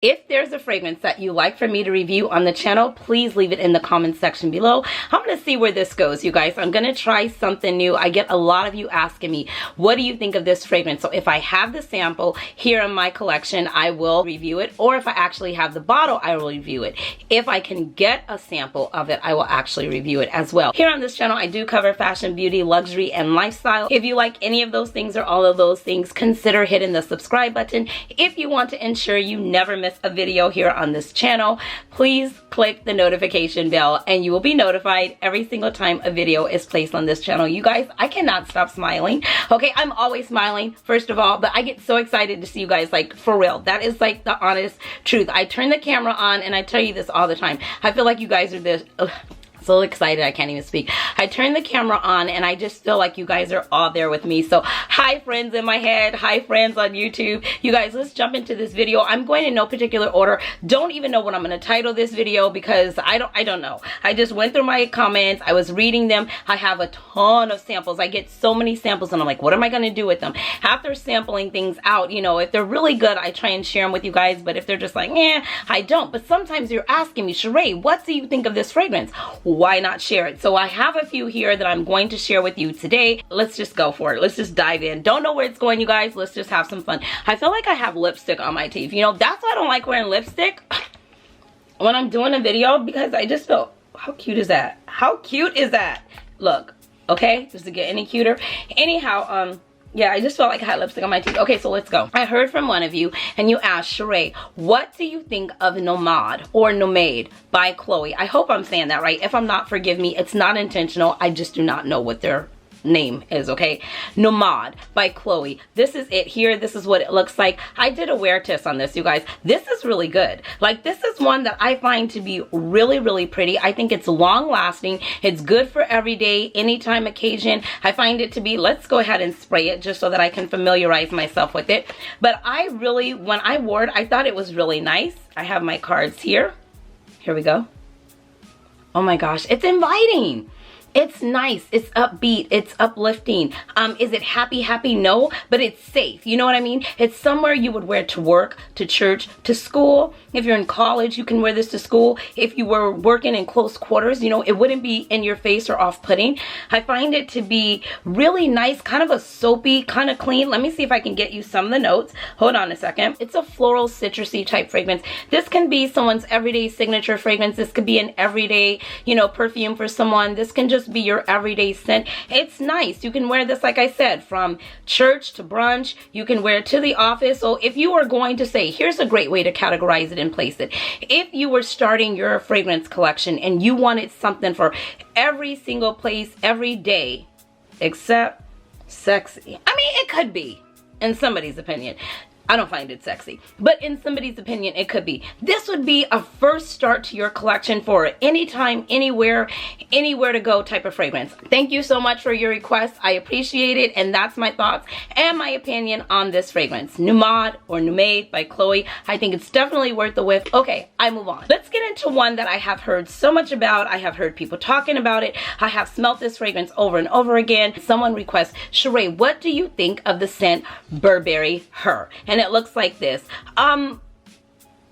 If there's a fragrance that you like for me to review on the channel, please leave it in the comment section below. I'm going to see where this goes, you guys. I'm going to try something new. I get a lot of you asking me, what do you think of this fragrance? So if I have the sample here in my collection, I will review it. Or if I actually have the bottle, I will review it. If I can get a sample of it, I will actually review it as well. Here on this channel, I do cover fashion, beauty, luxury, and lifestyle. If you like any of those things or all of those things, consider hitting the subscribe button. If you want to ensure you never miss a video here on this channel, please click the notification bell and you will be notified every single time a video is placed on this channel. You guys, I cannot stop smiling. Okay, I'm always smiling, first of all, but I get so excited to see you guys, like, for real. That is like the honest truth. I turn the camera on and I tell you this all the time. I feel like you guys are this so excited I can't even speak. I turn the camera on and I just feel like you guys are all there with me. So hi friends in my head, hi friends on YouTube. You guys, let's jump into this video. I'm going in no particular order. Don't even know what I'm going to title this video because I don't know. I just went through my comments. I was reading them. I have a ton of samples. I get so many samples and I'm like, what am I going to do with them? After sampling things out, you know, if they're really good, I try and share them with you guys. But if they're just like, I don't. But sometimes you're asking me, Cheraye, what do you think of this fragrance? Why not share it? So I have a few here that I'm going to share with you today. Let's just go for it. Let's just dive in. Don't know where it's going, you guys. Let's just have some fun. I feel like I have lipstick on my teeth. You know, that's why I don't like wearing lipstick when I'm doing a video, because I just feel, how cute is that? How cute is that? Look, okay, just to get any cuter. Anyhow, yeah, I just felt like I had lipstick on my teeth. Okay, so let's go. I heard from one of you and you asked, Cheraye, what do you think of Nomade or Nomade by Chloe? I hope I'm saying that right. If I'm not, forgive me. It's not intentional. I just do not know what their name is, okay? Nomade by Chloe. This is it here. This is what it looks like. I did a wear test on this, you guys. This is really good. Like, this is one that I find to be really, really pretty. I think it's long lasting. It's good for every day, anytime, occasion. I find it to be, let's go ahead and spray it just so that I can familiarize myself with it. But I really, when I wore it, I thought it was really nice. I have my cards here. Here we go. Oh my gosh, it's inviting. It's nice, it's upbeat, it's uplifting. Is it happy? No, but it's safe. You know what I mean? It's somewhere you would wear to work, to church, to school. If you're in college, you can wear this to school. If you were working in close quarters, you know, it wouldn't be in your face or off-putting. I find it to be really nice, kind of a soapy, kind of clean. Let me see if I can get you some of the notes. Hold on a second. It's a floral, citrusy type fragrance. This can be someone's everyday signature fragrance. This could be an everyday, you know, perfume for someone. This can just be your everyday scent. It's nice. You can wear this, like I said, from church to brunch. You can wear it to the office. So if you are going to say, here's a great way to categorize it and place it. If you were starting your fragrance collection and you wanted something for every single place, every day, except sexy. I mean, it could be, in somebody's opinion. I don't find it sexy, but in somebody's opinion, it could be. This would be a first start to your collection for anytime, anywhere to go type of fragrance. Thank you so much for your request. I appreciate it, and that's my thoughts and my opinion on this fragrance. Nomade or Nomade by Chloe. I think it's definitely worth the whiff. Okay, I move on. Let's get into one that I have heard so much about. I have heard people talking about it. I have smelt this fragrance over and over again. Someone requests, Cheraye, what do you think of the scent Burberry Her? And it looks like this.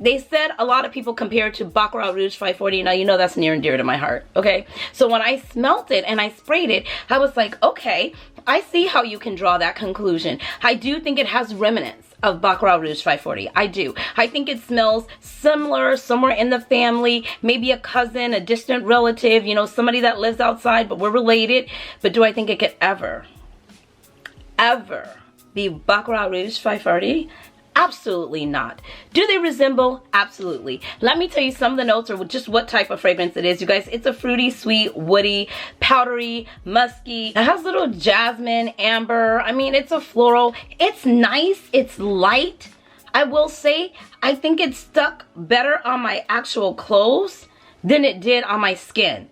They said a lot of people compare it to Baccarat Rouge 540. Now, you know that's near and dear to my heart, okay? So when I smelt it and I sprayed it, I was like, okay, I see how you can draw that conclusion. I do think it has remnants of Baccarat Rouge 540. I do. I think it smells similar, somewhere in the family, maybe a cousin, a distant relative, you know, somebody that lives outside, but we're related. But do I think it could ever be Baccarat Rouge 540? Absolutely not. Do they resemble? Absolutely. Let me tell you some of the notes or just what type of fragrance it is, you guys. It's a fruity, sweet, woody, powdery, musky. It has little jasmine, amber. I mean, it's a floral. It's nice. It's light. I will say, I think it stuck better on my actual clothes than it did on my skin.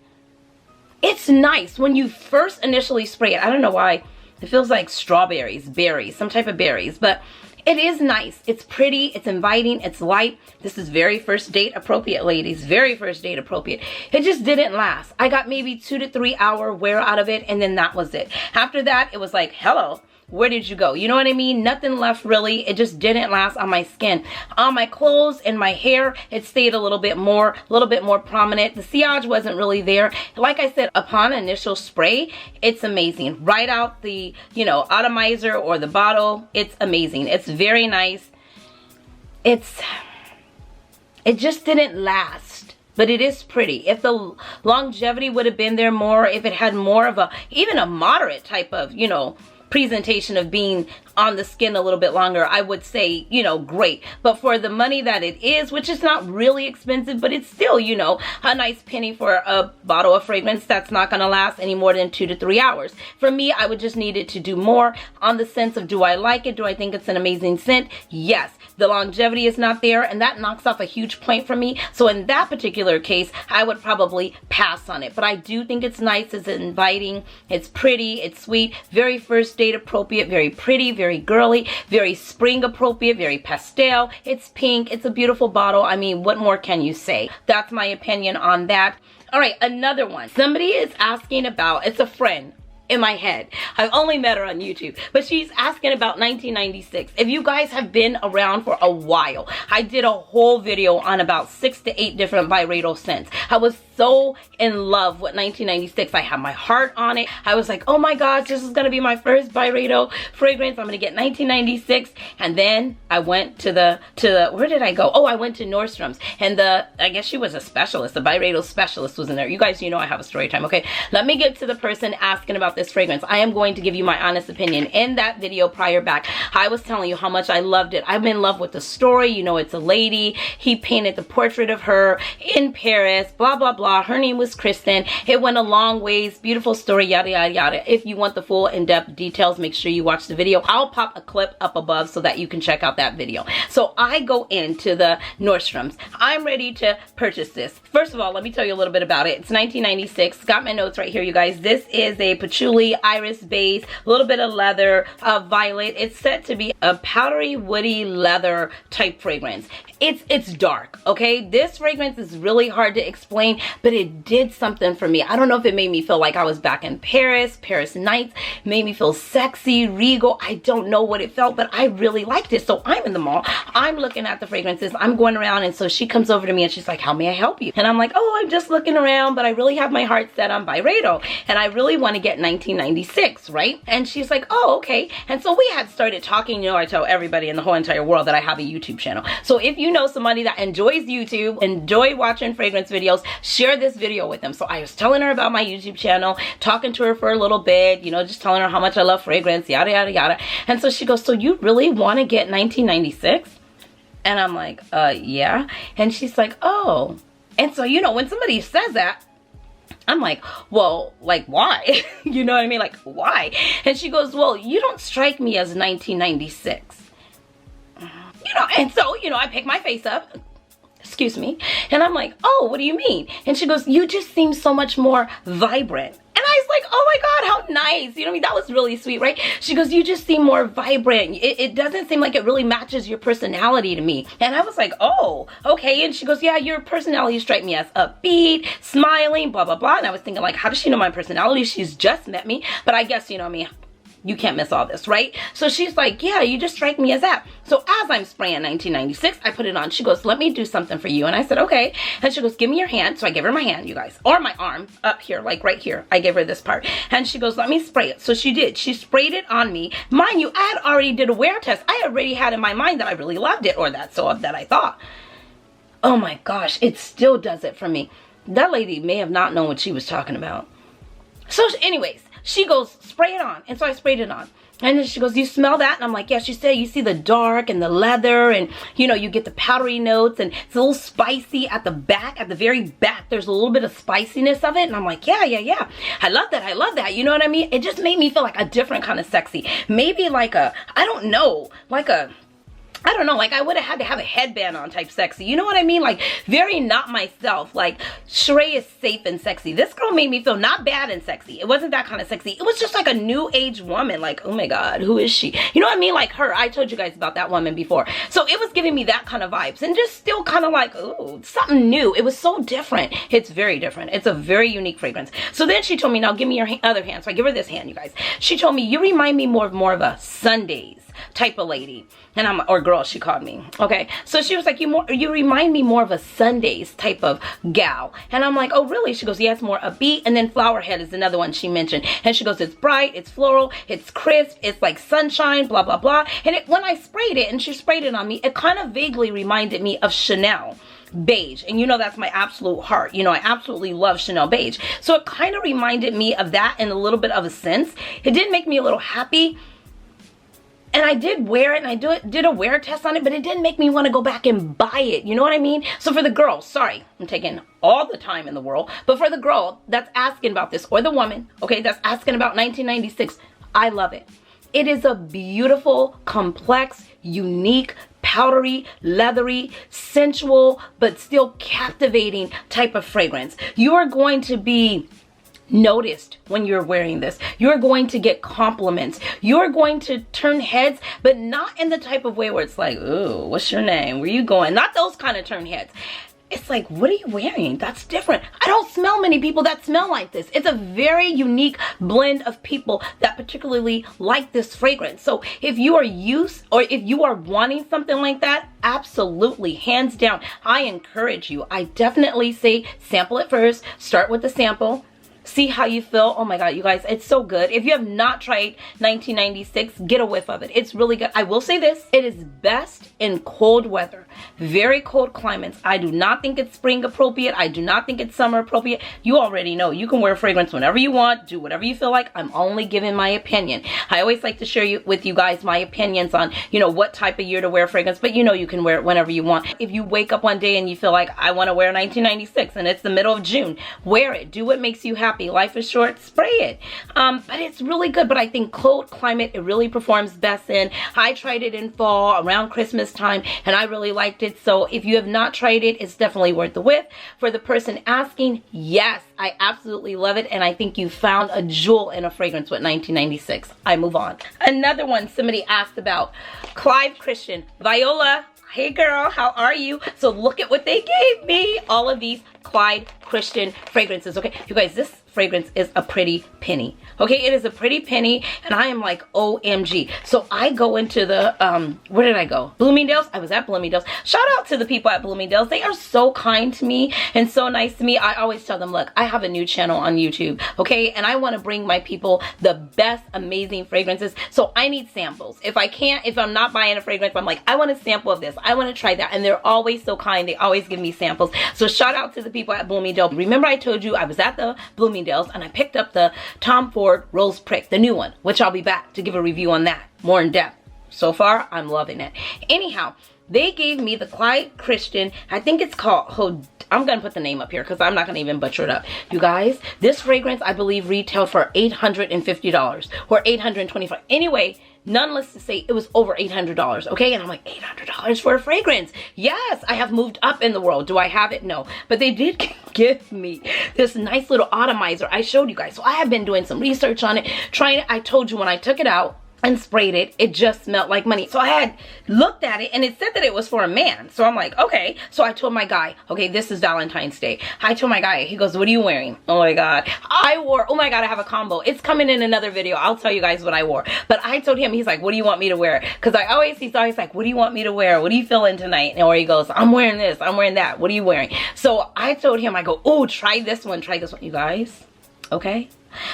It's nice when you first initially spray it. I don't know why. It feels like strawberries, berries, some type of berries, but it is nice. It's pretty, it's inviting, it's light. This is very first date appropriate, ladies. Very first date appropriate. It just didn't last. I got maybe 2 to 3 hour wear out of it, and then that was it. After that, it was like, hello, where did you go? You know what I mean? Nothing left really. It just didn't last on my skin. On my clothes and my hair, it stayed a little bit more prominent. The sillage wasn't really there. Like I said, upon initial spray, it's amazing. Right out the, you know, atomizer or the bottle, it's amazing. It's very nice. It just didn't last. But it is pretty. If the longevity would have been there more, if it had more of a, even a moderate type of, you know, presentation of being on the skin a little bit longer, I would say, you know, great. But for the money that it is, which is not really expensive, but it's still, you know, a nice penny for a bottle of fragrance that's not going to last any more than 2 to 3 hours. For me, I would just need it to do more on the sense of, do I like it? Do I think it's an amazing scent? Yes. The longevity is not there, and that knocks off a huge point for me. So in that particular case, I would probably pass on it. But I do think it's nice, it's inviting, it's pretty, it's sweet, very first date appropriate, very pretty, very girly, very spring appropriate, very pastel. It's pink, it's a beautiful bottle. I mean, what more can you say? That's my opinion on that. All right, another one. Somebody is asking about, it's a friend in my head. I've only met her on YouTube, but she's asking about 1996. If you guys have been around for a while, I did a whole video on about 6 to 8 different varietal scents. I was so in love with 1996. I had my heart on it. I was like, oh my gosh, this is gonna be my first varietal fragrance. I'm gonna get 1996. And then I went to the where did I go? Oh, I went to Nordstrom's, and I guess she was a specialist, the varietal specialist was in there. You guys, you know I have a story time. Okay, let me get to the person asking about this fragrance. I am going to give you my honest opinion. In that video prior back, I was telling you how much I loved it. I'm in love with the story. You know, it's a lady. He painted the portrait of her in Paris, blah, blah, blah. Her name was Kristen. It went a long ways. Beautiful story, yada, yada, yada. If you want the full in-depth details, make sure you watch the video. I'll pop a clip up above so that you can check out that video. So I go into the Nordstrom's. I'm ready to purchase this. First of all, let me tell you a little bit about it. It's 1996. Got my notes right here, you guys. This is a patchouli, iris base, a little bit of leather, violet. It's said to be a powdery, woody leather type fragrance. It's dark, okay? This fragrance is really hard to explain, but it did something for me. I don't know if it made me feel like I was back in Paris nights, made me feel sexy, regal. I don't know what it felt, but I really liked it. So I'm in the mall, I'm looking at the fragrances, I'm going around, and so she comes over to me and she's like, how may I help you? And I'm like, oh, I'm just looking around, but I really have my heart set on varietal, and I really want to get 1996, right? And she's like, oh, okay. And so we had started talking. You know, I tell everybody in the whole entire world that I have a YouTube channel. So if you know somebody that enjoys YouTube, enjoy watching fragrance videos, share this video with them. So I was telling her about my YouTube channel, talking to her for a little bit, you know, just telling her how much I love fragrance, yada, yada, yada. And so she goes, so you really want to get 1996? And I'm like, yeah. And she's like, oh. And so, you know, when somebody says that, I'm like, well, like, why? You know what I mean? Like, why? And she goes, well, you don't strike me as 1996. You know, and so, you know, I pick my face up, excuse me, and I'm like, oh, what do you mean? And she goes, you just seem so much more vibrant. And I was like, oh my God, how nice. You know what I mean? That was really sweet, right? She goes, you just seem more vibrant. It doesn't seem like it really matches your personality to me. And I was like, oh, okay. And she goes, yeah, your personality strike me as upbeat, smiling, blah, blah, blah. And I was thinking, like, how does she know my personality? She's just met me. But I guess, you know what I mean? You can't miss all this, right? So she's like, yeah, you just strike me as that. So as I'm spraying 1996, I put it on. She goes, let me do something for you. And I said, okay. And she goes, give me your hand. So I gave her my hand, you guys, or my arm up here, like right here. I gave her this part. And she goes, let me spray it. So she did. She sprayed it on me. Mind you, I had already did a wear test. I already had in my mind that I really loved it, or that I thought. Oh my gosh, it still does it for me. That lady may have not known what she was talking about. So anyways, she goes, spray it on. And so I sprayed it on. And then she goes, you smell that? And I'm like, yeah. She said, you see the dark and the leather, and, you know, you get the powdery notes, and it's a little spicy at the back, at the very back. There's a little bit of spiciness of it. And I'm like, yeah. I love that. I love that. You know what I mean? It just made me feel like a different kind of sexy. Maybe like a, I don't know, like a I don't know, like I would have had to have a headband on type sexy. You know what I mean? Like very not myself. Like Cheraye is safe and sexy. This girl made me feel not bad and sexy. It wasn't that kind of sexy. It was just like a new age woman. Like, oh my God, who is she? You know what I mean? Like her. I told you guys about that woman before. So it was giving me that kind of vibes and just still kind of like, ooh, something new. It was so different. It's very different. It's a very unique fragrance. So then she told me, now give me your other hand. So I give her this hand, you guys. She told me, you remind me more of a Sundays type of lady. And or girl, she called me. Okay. So she was like, you remind me more of a Sundays type of gal. And I'm like, oh really? She goes, yeah, it's more upbeat. And then Flower Head is another one she mentioned. And she goes, it's bright, it's floral, it's crisp, it's like sunshine, blah, blah, blah. And when I sprayed it and she sprayed it on me, it kind of vaguely reminded me of Chanel beige. And you know, that's my absolute heart. You know, I absolutely love Chanel beige. So it kind of reminded me of that in a little bit of a sense. It did make me a little happy. And I did wear it, and I did a wear test on it, but it didn't make me want to go back and buy it. You know what I mean? So for the girl, sorry, I'm taking all the time in the world, but for the girl that's asking about this, or the woman, okay, that's asking about 1996, I love it. It is a beautiful, complex, unique, powdery, leathery, sensual, but still captivating type of fragrance. You are going to be noticed when you're wearing this. You're going to get compliments. You're going to turn heads, but not in the type of way where it's like, ooh, what's your name? Where you going? Not those kind of turn heads. It's like, what are you wearing? That's different. I don't smell many people that smell like this. It's a very unique blend of people that particularly like this fragrance. So if you are if you are wanting something like that, absolutely, hands down, I encourage you. I definitely say sample it first. Start with the sample. See how you feel. Oh my God, you guys, it's so good. If you have not tried 1996, get a whiff of it. It's really good. I will say this, it is best in cold weather, very cold climates. I do not think it's spring appropriate. I do not think it's summer appropriate. You already know you can wear fragrance whenever you want, do whatever you feel like. I'm only giving my opinion. I always like to share with you guys my opinions on, you know, what type of year to wear fragrance, but you know, you can wear it whenever you want. If you wake up one day and you feel like, I want to wear 1996 and it's the middle of June, wear it. Do what makes you happy. Life is short, spray it. But it's really good. But I think cold climate, it really performs best in. I tried it in fall around Christmas time and I really liked it. So if you have not tried it, it's definitely worth the whiff. For the person asking, yes, I absolutely love it. And I think you found a jewel in a fragrance with 1996. I move on. Another one somebody asked about, Clive Christian, Viola. Hey girl, how are you? So look at what they gave me. All of these Clyde Christian fragrances. Okay, you guys, this fragrance is a pretty penny. Okay, it is a pretty penny, and I am like, OMG. So I go into the, where did I go? Bloomingdale's. I was at Bloomingdale's. Shout out to the people at Bloomingdale's. They are so kind to me and so nice to me. I always tell them, look, I have a new channel on YouTube, okay? And I want to bring my people the best, amazing fragrances. So I need samples. If I'm not buying a fragrance, I'm like, I want a sample of this. I want to try that. And they're always so kind. They always give me samples. So shout out to the people at Bloomingdale's. Remember I told you I was at the Bloomingdale's and I picked up the Tom Ford Rose Prick, the new one, which I'll be back to give a review on that more in depth. So far, I'm loving it. Anyhow, they gave me the Clyde Christian, I think it's called, I'm going to put the name up here because I'm not going to even butcher it up. You guys, this fragrance, I believe, retailed for $850 or $825. Anyway, nonetheless to say, it was over $800, okay? And I'm like, $800 for a fragrance? Yes, I have moved up in the world. Do I have it? No. But they did give me this nice little atomizer I showed you guys. So I have been doing some research on it, trying it. I told you when I took it out and sprayed it, it just smelled like money. So I had looked at it and it said that it was for a man. So I'm like, okay. So I told my guy, okay, this is Valentine's Day. I told my guy, he goes, what are you wearing? Oh my God. I wore, oh my God, I have a combo. It's coming in another video. I'll tell you guys what I wore. But I told him, he's like, what do you want me to wear? Because he's always like, what do you want me to wear? What are you feeling tonight? Or he goes, I'm wearing this, I'm wearing that. What are you wearing? So I told him, I go, oh, try this one, you guys. Okay.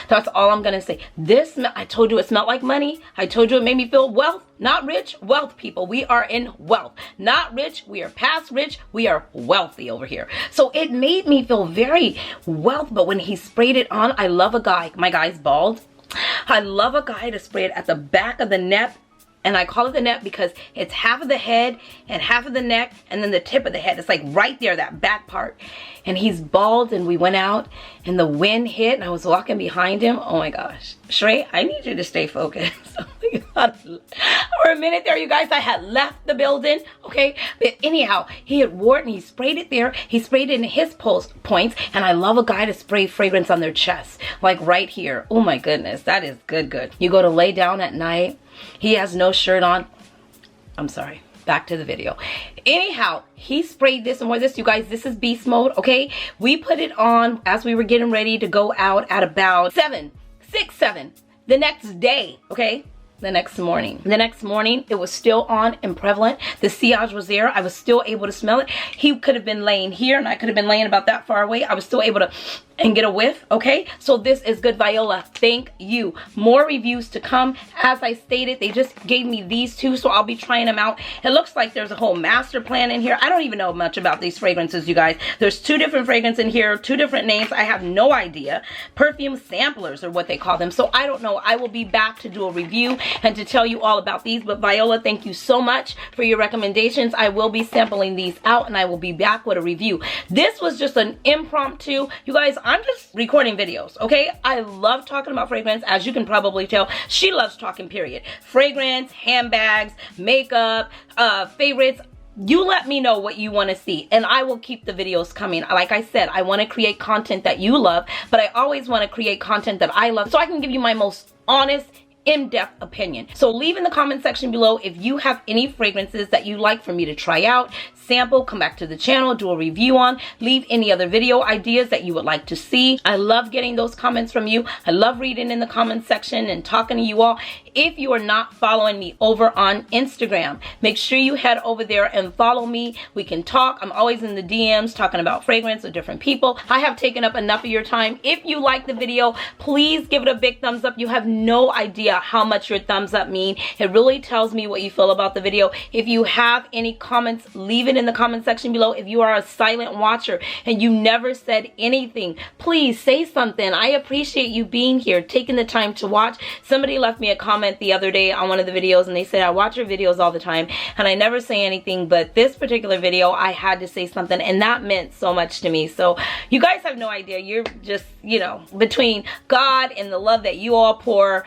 That's all I'm gonna say. This, I told you it smelled like money. I told you it made me feel wealth. Not rich, wealth, people. We are in wealth. Not rich, we are past rich. We are wealthy over here. So it made me feel very wealth. But when he sprayed it on, I love a guy. My guy's bald. I love a guy to spray it at the back of the neck And I call it the neck because it's half of the head and half of the neck and then the tip of the head. It's like right there, that back part. And he's bald, and we went out and the wind hit and I was walking behind him. Oh my gosh. Cheraye, I need you to stay focused. For a minute there, you guys, I had left the building, okay? But anyhow, he had wore it and he sprayed it there. He sprayed it in his points. And I love a guy to spray fragrance on their chest, like right here. Oh my goodness, that is good. You go to lay down at night. He has no shirt on. I'm sorry. Back to the video. Anyhow, he sprayed this and wore this. You guys, this is beast mode, okay? We put it on as we were getting ready to go out at about 7 the next day, okay? The next morning, it was still on and prevalent. The sillage was there. I was still able to smell it. He could have been laying here and I could have been laying about that far away. I was still able to and get a whiff, okay? So this is good, Viola. Thank you. More reviews to come. As I stated, they just gave me these two, so I'll be trying them out. It looks like there's a whole master plan in here. I don't even know much about these fragrances, you guys. There's 2 different fragrances in here, 2 different names. I have no idea. Perfume samplers are what they call them. So I don't know. I will be back to do a review and to tell you all about these. But Viola, thank you so much for your recommendations. I will be sampling these out and I will be back with a review. This was just an impromptu. You guys, I'm just recording videos, okay? I love talking about fragrance. As you can probably tell, she loves talking, period. Fragrance, handbags, makeup, favorites. You let me know what you want to see and I will keep the videos coming. Like I said, I want to create content that you love, but I always want to create content that I love so I can give you my most honest, in-depth opinion. So leave in the comment section below if you have any fragrances that you'd like for me to try out, sample, come back to the channel, do a review on, leave any other video ideas that you would like to see. I love getting those comments from you. I love reading in the comment section and talking to you all. If you are not following me over on Instagram, make sure you head over there and follow me. We can talk. I'm always in the DMs talking about fragrance with different people. I have taken up enough of your time. If you like the video, please give it a big thumbs up. You have no idea how much your thumbs up mean. It really tells me what you feel about the video. If you have any comments, leave it in the comment section below. If you are a silent watcher and you never said anything, please say something. I appreciate you being here, taking the time to watch. Somebody left me a comment the other day on one of the videos and they said, I watch your videos all the time and I never say anything, but this particular video I had to say something and that meant so much to me. So you guys have no idea. You're just, you know, between God and the love that you all pour,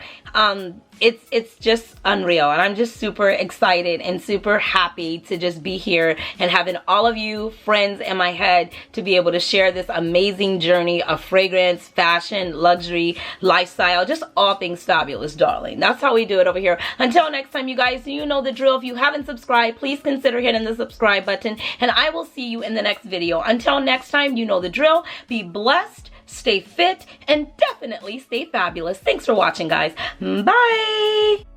it's just unreal, and I'm just super excited and super happy to just be here and having all of you friends in my head to be able to share this amazing journey of fragrance, fashion, luxury, lifestyle, just all things fabulous, darling. That's how we do it over here. Until next time, you guys, you know the drill. If you haven't subscribed, please consider hitting the subscribe button, and I will see you in the next video. Until next time, you know the drill. Be blessed, stay fit, and definitely stay fabulous. Thanks for watching, guys. Bye.